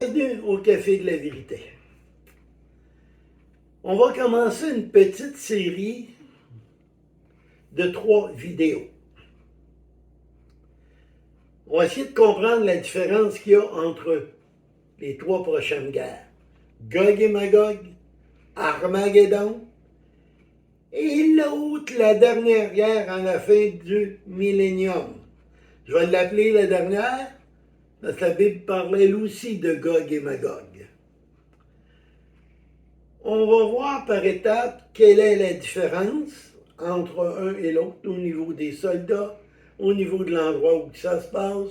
Bienvenue au Café de la Vérité. On va commencer une petite série de 3 vidéos. On va essayer de comprendre la différence qu'il y a entre les 3 prochaines guerres. Gog et Magog, Armageddon, et l'autre, la dernière guerre à la fin du millénium. Je vais l'appeler la dernière, parce que la Bible parlait elle aussi de Gog et Magog. On va voir par étapes quelle est la différence entre un et l'autre au niveau des soldats, au niveau de l'endroit où ça se passe,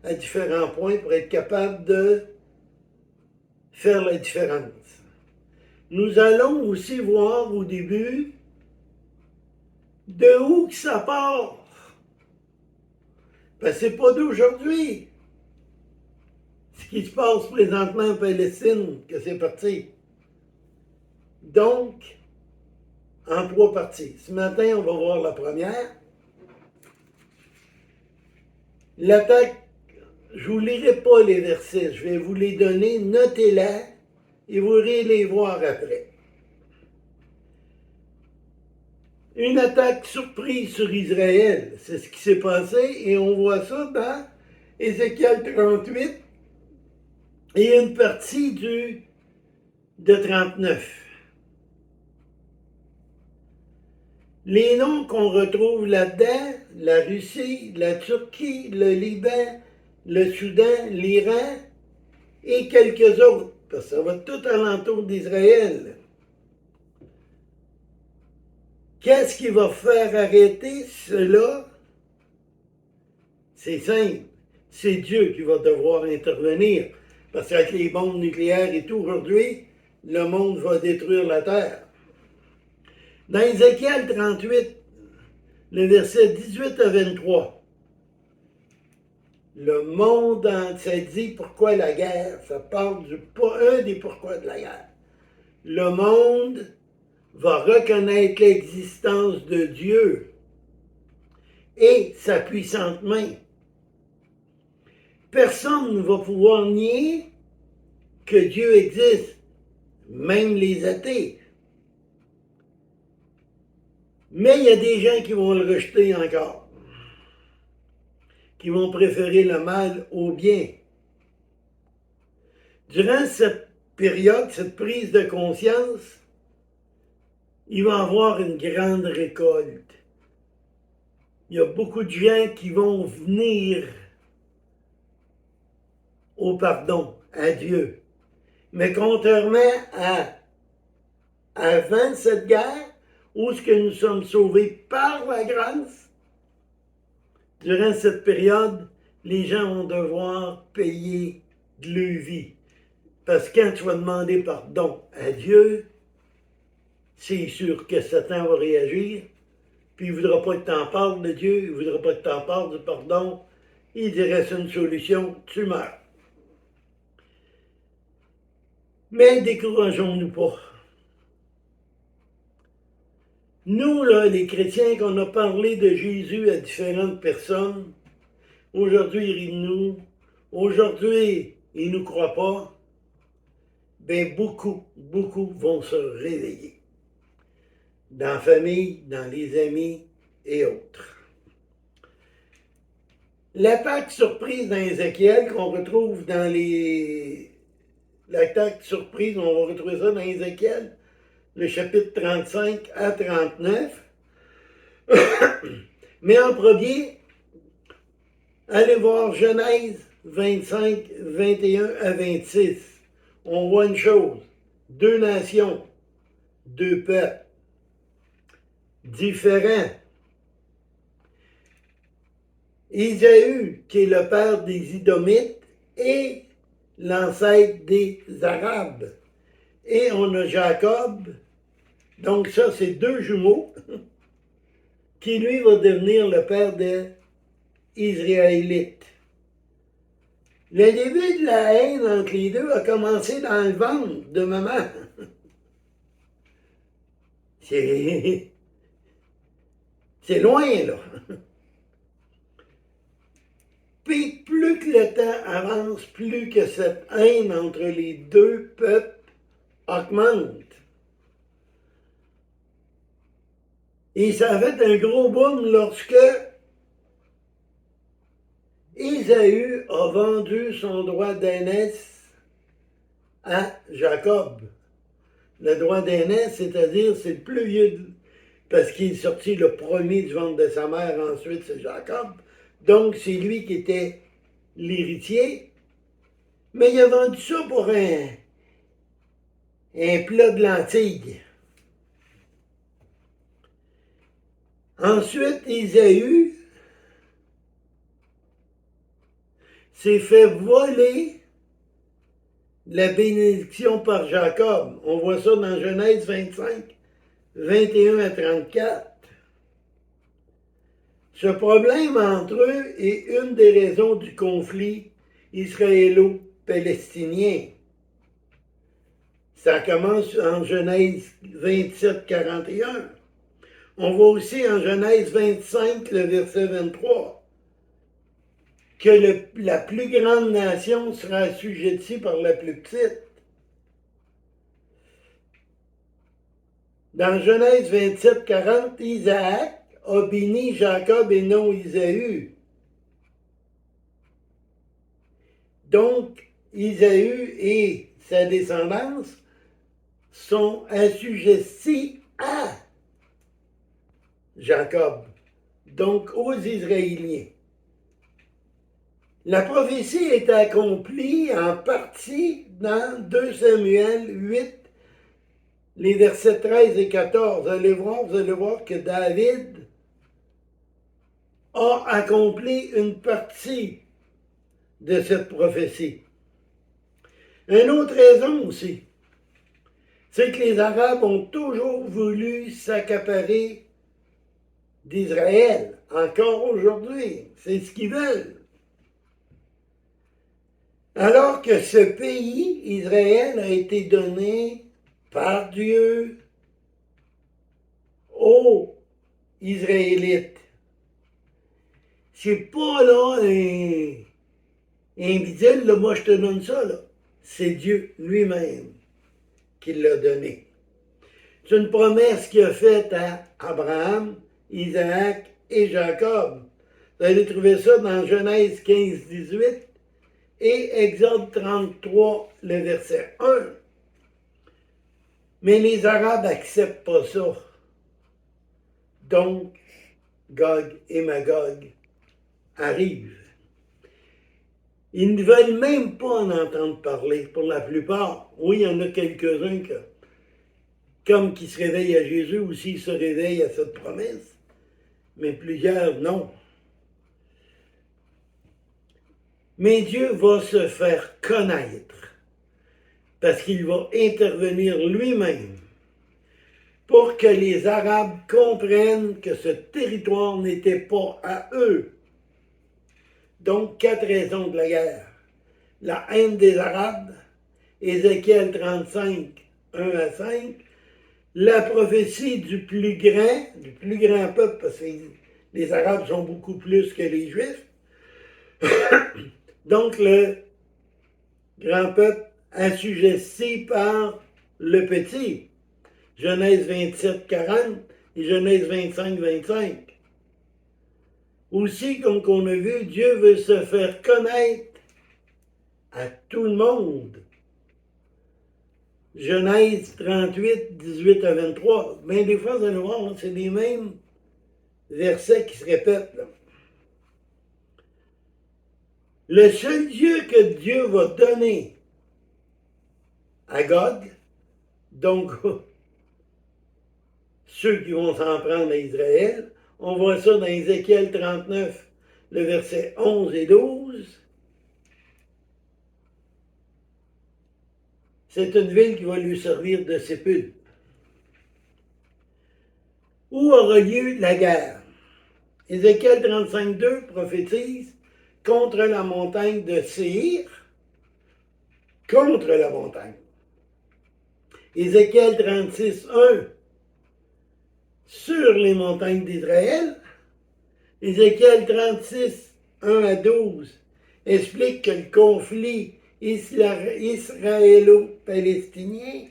à différents points pour être capable de faire la différence. Nous allons aussi voir au début de où que ça part. Parce que c'est pas d'aujourd'hui. Ce qui se passe présentement en Palestine, que c'est parti. Donc, en 3 parties. Ce matin, on va voir la première. L'attaque, je ne vous lirai pas les versets, je vais vous les donner, notez-les et vous irez les voir après. Une attaque surprise sur Israël, c'est ce qui s'est passé et on voit ça dans Ézéchiel 38 et une partie de 39. Les noms qu'on retrouve là-dedans, la Russie, la Turquie, le Liban, le Soudan, l'Iran et quelques autres, parce que ça va tout alentour d'Israël. Qu'est-ce qui va faire arrêter cela? C'est simple. C'est Dieu qui va devoir intervenir. Parce qu'avec les bombes nucléaires et tout, aujourd'hui, le monde va détruire la Terre. Dans Ézéchiel 38, le verset 18 à 23, le monde, ça dit pourquoi la guerre. Ça parle pas un des pourquoi de la guerre. Le monde va reconnaître l'existence de Dieu et sa puissante main. Personne ne va pouvoir nier que Dieu existe, même les athées. Mais il y a des gens qui vont le rejeter encore, qui vont préférer le mal au bien. Durant cette période, cette prise de conscience, il va y avoir une grande récolte. Il y a beaucoup de gens qui vont venir au pardon, à Dieu. Mais contrairement à avant cette guerre, où ce que nous sommes sauvés par la grâce, durant cette période, les gens vont devoir payer de leur vie. Parce que quand tu vas demander pardon à Dieu, c'est sûr que Satan va réagir, puis il ne voudra pas que tu en parles de Dieu, il ne voudra pas que tu en parles du pardon, il dirait c'est une solution, tu meurs. Mais décourageons-nous pas. Nous, là, les chrétiens, qu'on a parlé de Jésus à différentes personnes, aujourd'hui, ils rient de nous, aujourd'hui, ils ne nous croient pas, bien beaucoup vont se réveiller. Dans la famille, dans les amis et autres. L'attaque surprise dans Ézéchiel qu'on retrouve dans les... L'attaque surprise, on va retrouver ça dans Ézéchiel, le chapitre 35 à 39. Mais en premier, allez voir Genèse 25, 21 à 26. On voit une chose, 2 nations, 2 peuples, différents. Ésaü, qui est le père des Idomites, et l'ancêtre des Arabes. Et on a Jacob, donc ça c'est 2 jumeaux, qui lui va devenir le père des Israélites. Le début de la haine entre les deux a commencé dans le ventre de maman. C'est loin, là. Puis plus que le temps avance, plus que cette haine entre les deux peuples augmente. Et ça a fait un gros boom lorsque Ésaü a vendu son droit d'aînesse à Jacob. Le droit d'aînesse, c'est-à-dire c'est le plus vieux, parce qu'il est sorti le premier du ventre de sa mère, ensuite c'est Jacob. Donc c'est lui qui était l'héritier. Mais il a vendu ça pour un plat de lentilles. Ensuite, Ésaü s'est fait voler la bénédiction par Jacob. On voit ça dans Genèse 25, 21 à 34. Ce problème entre eux est une des raisons du conflit israélo-palestinien. Ça commence en Genèse 27, 41. On voit aussi en Genèse 25, le verset 23, que la plus grande nation sera assujettie par la plus petite. Dans Genèse 27, 40, Isaac a béni Jacob et non Ésaü. Donc, Ésaü et sa descendance sont assujettis à Jacob, donc aux Israéliens. La prophétie est accomplie en partie dans 2 Samuel 8, les versets 13 et 14. Vous allez voir que David a accompli une partie de cette prophétie. Une autre raison aussi, c'est que les Arabes ont toujours voulu s'accaparer d'Israël, encore aujourd'hui. C'est ce qu'ils veulent. Alors que ce pays, Israël, a été donné par Dieu aux Israélites. C'est pas là un bidule, là, moi je te donne ça, là. C'est Dieu lui-même qui l'a donné. C'est une promesse qu'il a faite à Abraham, Isaac et Jacob. Vous allez trouver ça dans Genèse 15, 18 et Exode 33, le verset 1. Mais les Arabes n'acceptent pas ça. Donc, Gog et Magog arrivent. Ils ne veulent même pas en entendre parler, pour la plupart. Oui, il y en a quelques-uns comme qui se réveillent à Jésus, aussi se réveillent à cette promesse. Mais plusieurs, non. Mais Dieu va se faire connaître, parce qu'il va intervenir lui-même pour que les Arabes comprennent que ce territoire n'était pas à eux. Donc, 4 raisons de la guerre. La haine des Arabes, Ézéchiel 35, 1 à 5, la prophétie du plus grand peuple, parce que les Arabes sont beaucoup plus que les Juifs. Donc, le grand peuple assujetti par le petit. Genèse 27, 40 et Genèse 25, 25. Aussi, comme on a vu, Dieu veut se faire connaître à tout le monde. Genèse 38, 18 à 23. Bien des fois, vous allez voir, c'est les mêmes versets qui se répètent. Là. Le seul Dieu que Dieu va donner à Gog, donc ceux qui vont s'en prendre à Israël, on voit ça dans Ézéchiel 39, le verset 11 et 12. C'est une ville qui va lui servir de sépulcre. Où aura lieu la guerre? Ézéchiel 35, 2 prophétise contre la montagne de Séhir, contre la montagne. Ézéchiel 36, 1 sur les montagnes d'Israël. Ézéchiel 36, 1 à 12 explique que le conflit israélo-palestinien,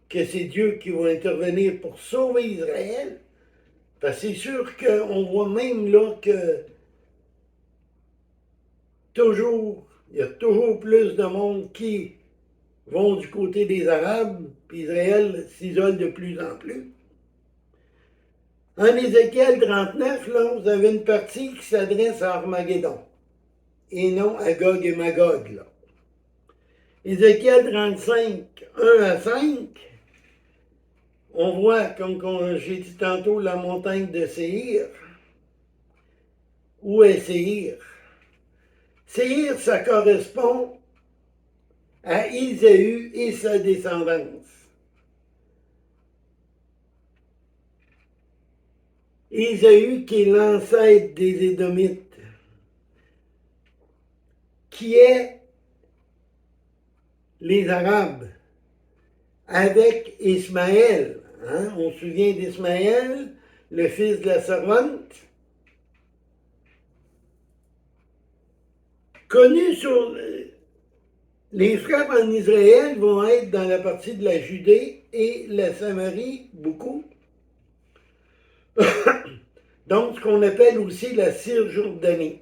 que c'est Dieu qui va intervenir pour sauver Israël, parce que c'est sûr qu'on voit même là que il y a toujours plus de monde qui vont du côté des Arabes, puis Israël s'isole de plus en plus. En Ézéchiel 39, là, vous avez une partie qui s'adresse à Armageddon, et non à Gog et Magog. Là. Ézéchiel 35, 1 à 5, on voit, comme j'ai dit tantôt, la montagne de Séhir. Où est Séhir? Séhir, ça correspond à Isaü et sa descendance. Isaü qui est l'ancêtre des Édomites, qui est les Arabes, avec Ismaël. Hein? On se souvient d'Ismaël, le fils de la servante, connu sur... Les frappes en Israël vont être dans la partie de la Judée et la Samarie, beaucoup. Donc, ce qu'on appelle aussi la Cisjordanie.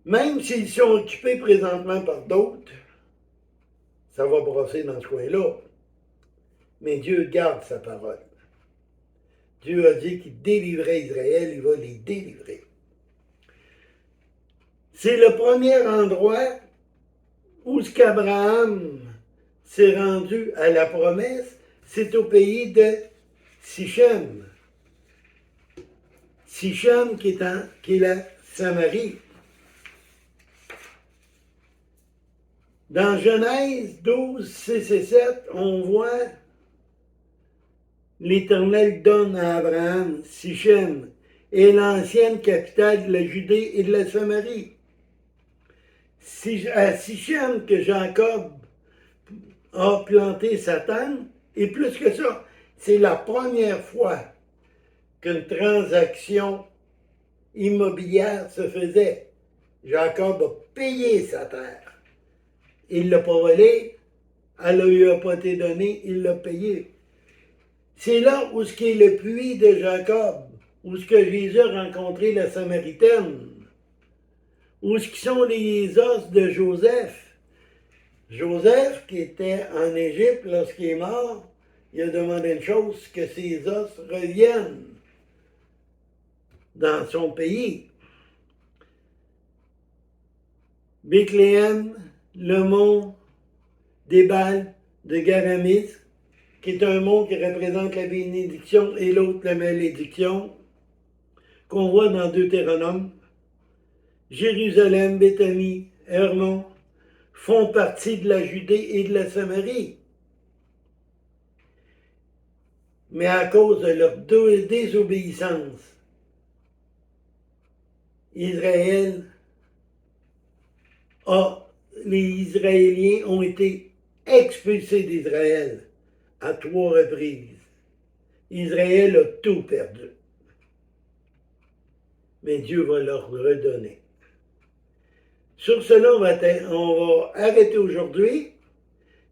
Même s'ils sont occupés présentement par d'autres, ça va brosser dans ce coin-là. Mais Dieu garde sa parole. Dieu a dit qu'il délivrait Israël, il va les délivrer. C'est le premier endroit où ce qu'Abraham s'est rendu à la promesse, c'est au pays de Sichem. Sichem qui est la Samarie. Dans Genèse 12, 6 et 7, on voit l'Éternel donne à Abraham Sichem et l'ancienne capitale de la Judée et de la Samarie. À Sichem que Jacob a planté sa tente, et plus que ça, c'est la première fois qu'une transaction immobilière se faisait. Jacob a payé sa terre. Il ne l'a pas volé, elle ne lui a pas été donnée, il l'a payé. C'est là où ce qui est le puits de Jacob, où ce que Jésus a rencontré la Samaritaine, où ce qui sont les os de Joseph. Joseph, qui était en Égypte lorsqu'il est mort, il a demandé une chose, que ses os reviennent dans son pays. Bethléem, le mont d'Ébal de Garamis, qui est un mont qui représente la bénédiction et l'autre la malédiction, qu'on voit dans Deutéronome. Jérusalem, Béthanie, Hermon font partie de la Judée et de la Samarie. Mais à cause de leur désobéissance, les Israéliens ont été expulsés d'Israël à 3 reprises. Israël a tout perdu. Mais Dieu va leur redonner. Sur cela, on va arrêter aujourd'hui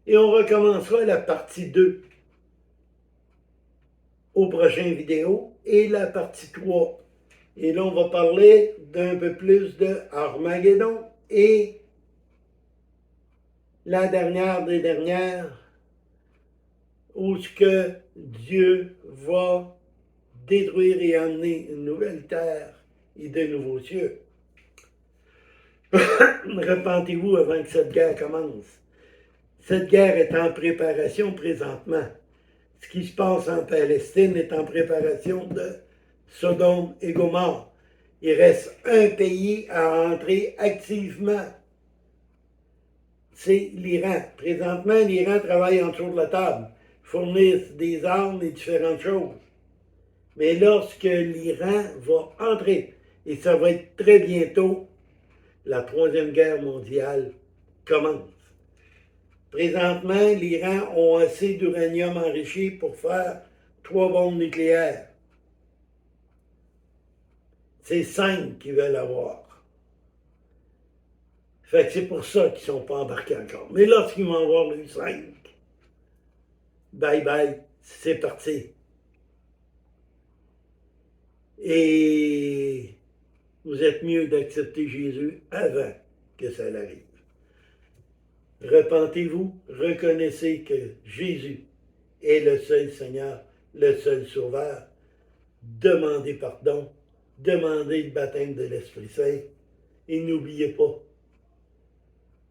et on recommencera la partie 2 aux prochaines vidéos et la partie 3. Et là, on va parler d'un peu plus de Armageddon et la dernière des dernières, où ce que Dieu va détruire et amener une nouvelle terre et de nouveaux cieux. Repentez-vous avant que cette guerre commence. Cette guerre est en préparation présentement. Ce qui se passe en Palestine est en préparation de Sodome et Gomorrhe. Il reste un pays à entrer activement. C'est l'Iran. Présentement, l'Iran travaille en dessous de la table, fournissent des armes et différentes choses. Mais lorsque l'Iran va entrer, et ça va être très bientôt, la Troisième Guerre mondiale commence. Présentement, l'Iran a assez d'uranium enrichi pour faire 3 bombes nucléaires. C'est 5 qui veulent avoir. Fait que c'est pour ça qu'ils ne sont pas embarqués encore. Mais lorsqu'ils vont avoir eu 5, bye bye, c'est parti. Et vous êtes mieux d'accepter Jésus avant que ça l'arrive. Repentez-vous, reconnaissez que Jésus est le seul Seigneur, le seul Sauveur. Demandez pardon, demandez le baptême de l'Esprit Saint et n'oubliez pas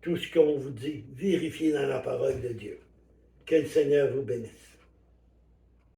tout ce qu'on vous dit, vérifiez dans la parole de Dieu. Que le Seigneur vous bénisse.